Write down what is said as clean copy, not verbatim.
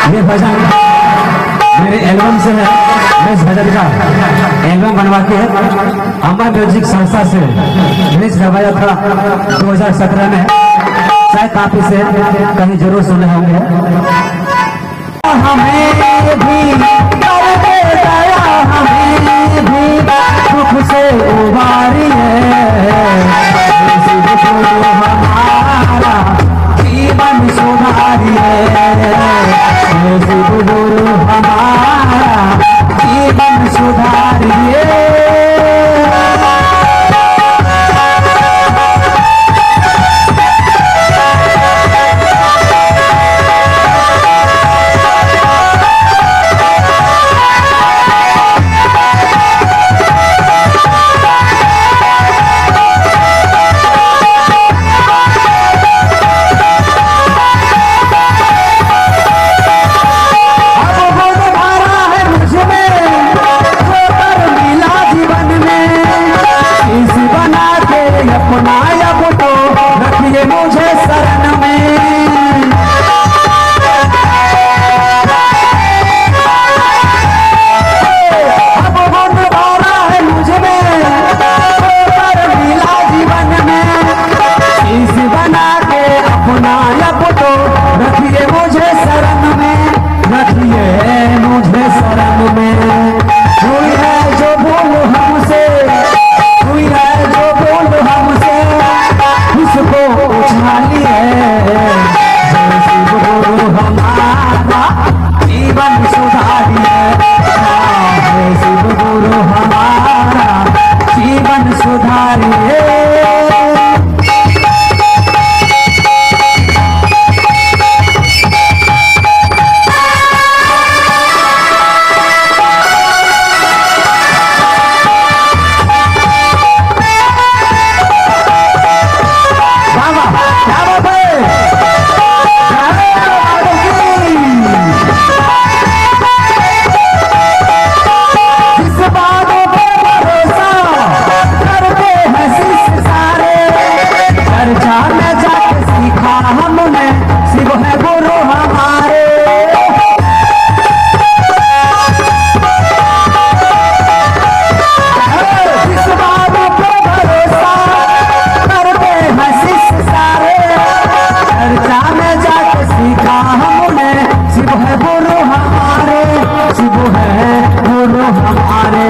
ये भजन मेरे एल्बम से है। मैं इस भजन का एल्बम बनवा के अम्बा म्यूजिक संस्था से रिलीज करवाया था 2017 में। शायद आप इसे कहीं जरूर सुने होंगे। हमें भी कर दे दया, हमें भी दुख से उबारिए, हमारा जीवन सुधारिए, गुरु हमारा जीवन सुधारिए। मुझे शरण में अब बहुत भरा है मुझ में, मिला जीवन में इस बना के अपना अब तो रखिए मुझे शरण में, रखिए मुझे शरण में। हुई है जो भूल हमसे, हुई है जो भूल हमसे, उसको उछालिए, गुरु हमारा जीवन सुधारिए, शिव गुरु हमारा जीवन सुधारिए। हमने शिव है गुरु हमारे, जिस बात पे भरोसा करते हैं शिष्य सारे, चर्चा में जाके सीखा हमने शिव है गुरु हमारे, शिव है गुरु हमारे।